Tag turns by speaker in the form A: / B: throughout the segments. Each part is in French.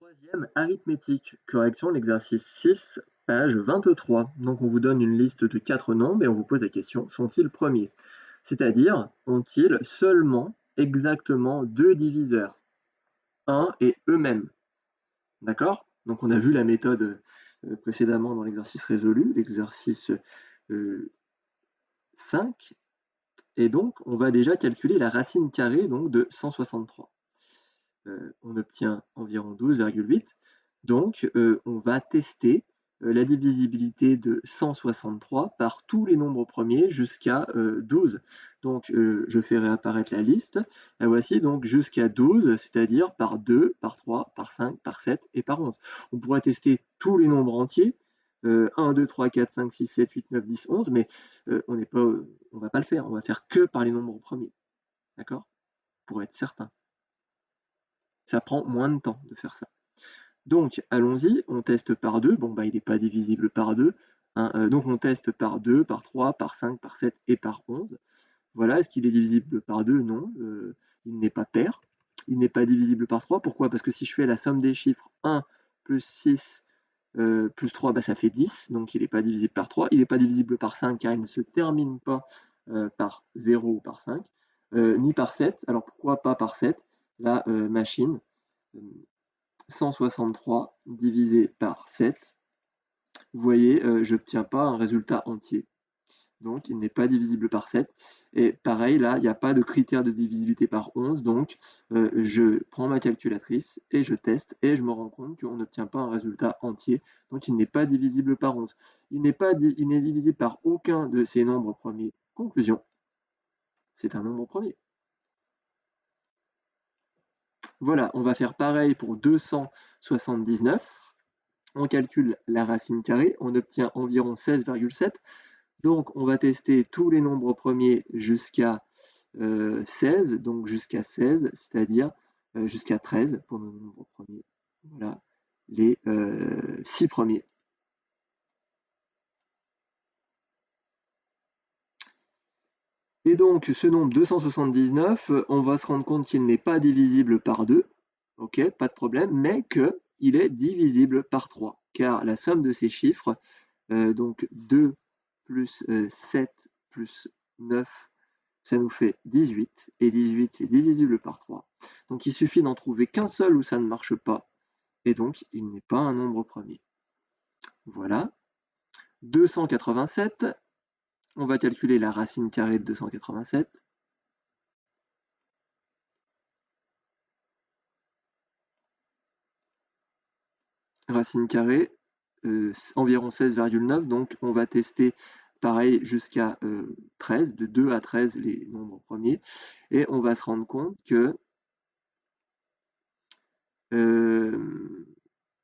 A: Troisième, arithmétique, correction de l'exercice 6, page 23. Donc on vous donne une liste de 4 nombres et on vous pose la question, sont-ils premiers? C'est-à-dire, ont-ils seulement exactement 2 diviseurs, 1 et eux-mêmes? D'accord? Donc on a vu la méthode précédemment dans l'exercice résolu, l'exercice 5, et donc on va déjà calculer la racine carrée donc, de 163. On obtient environ 12,8. Donc, on va tester la divisibilité de 163 par tous les nombres premiers jusqu'à 12. Donc, je fais réapparaître la liste. La voici donc jusqu'à 12, c'est-à-dire par 2, par 3, par 5, par 7 et par 11. On pourra tester tous les nombres entiers, 1, 2, 3, 4, 5, 6, 7, 8, 9, 10, 11, mais on ne va pas le faire. On va faire que par les nombres premiers. D'accord? Pour être certain. Ça prend moins de temps de faire ça. Donc, allons-y, on teste par 2. Bon, il n'est pas divisible par 2. Hein, donc, on teste par 2, par 3, par 5, par 7 et par 11. Voilà, est-ce qu'il est divisible par 2? Non, il n'est pas pair. Il n'est pas divisible par 3. Pourquoi? Parce que si je fais la somme des chiffres 1 plus 6 plus 3, ça fait 10. Donc, il n'est pas divisible par 3. Il n'est pas divisible par 5 car il ne se termine pas par 0 ou par 5. Ni par 7. Alors, pourquoi pas par 7? La machine 163 divisé par 7, vous voyez, je n'obtiens pas un résultat entier. Donc, il n'est pas divisible par 7. Et pareil, là, il n'y a pas de critère de divisibilité par 11. Donc, je prends ma calculatrice et je teste et je me rends compte qu'on n'obtient pas un résultat entier. Donc, il n'est pas divisible par 11. Il n'est divisible par aucun de ces nombres premiers. Conclusion, c'est un nombre premier. Voilà, on va faire pareil pour 279. On calcule la racine carrée, on obtient environ 16,7. Donc, on va tester tous les nombres premiers jusqu'à 16, donc jusqu'à 16, c'est-à-dire jusqu'à 13 pour nos nombres premiers. Voilà, les 6 premiers. Et donc, ce nombre 279, on va se rendre compte qu'il n'est pas divisible par 2, ok, pas de problème, mais qu'il est divisible par 3, car la somme de ces chiffres, donc 2 plus 7 plus 9, ça nous fait 18, et 18 c'est divisible par 3. Donc il suffit d'en trouver qu'un seul où ça ne marche pas, et donc il n'est pas un nombre premier. Voilà. 287, on va calculer la racine carrée de 287. Racine carrée, environ 16,9, donc on va tester pareil jusqu'à 13, de 2 à 13 les nombres premiers, et on va se rendre compte que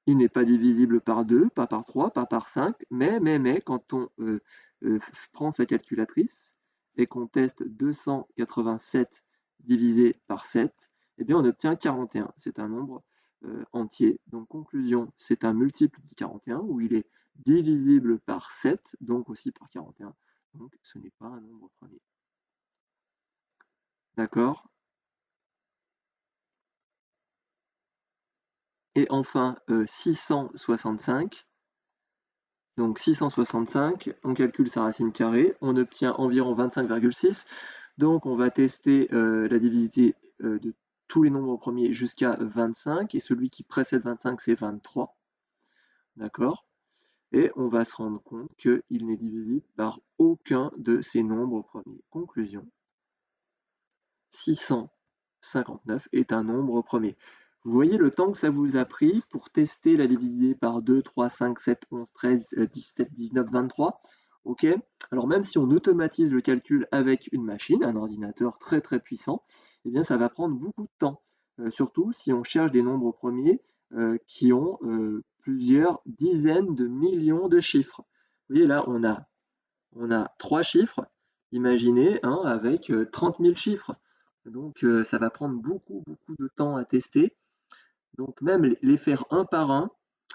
A: il n'est pas divisible par 2, pas par 3, pas par 5, mais quand on prend sa calculatrice et qu'on teste 287 divisé par 7, eh bien on obtient 41. C'est un nombre entier. Donc conclusion, c'est un multiple de 41 où il est divisible par 7, donc aussi par 41. Donc ce n'est pas un nombre premier. D'accord? Et enfin, 665. Donc 665, on calcule sa racine carrée, on obtient environ 25,6. Donc on va tester la divisité de tous les nombres premiers jusqu'à 25, et celui qui précède 25, c'est 23. D'accord? Et on va se rendre compte qu'il n'est divisible par aucun de ces nombres premiers. Conclusion, 659 est un nombre premier. Vous voyez le temps que ça vous a pris pour tester la divisibilité par 2, 3, 5, 7, 11, 13, 17, 19, 23. Ok? Alors même si on automatise le calcul avec une machine, un ordinateur très très puissant, eh bien ça va prendre beaucoup de temps. Surtout si on cherche des nombres premiers qui ont plusieurs dizaines de millions de chiffres. Vous voyez là, on a 3 chiffres, imaginez avec 30 000 chiffres. Donc ça va prendre beaucoup de temps à tester. Donc même les faire un par un,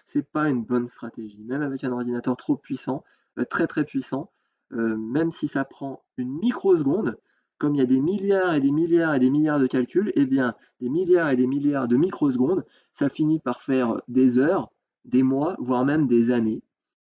A: c'est pas une bonne stratégie. Même avec un ordinateur trop puissant, très très puissant, même si ça prend une microseconde, comme il y a des milliards et des milliards et des milliards de calculs, eh bien, des milliards et des milliards de microsecondes, ça finit par faire des heures, des mois, voire même des années.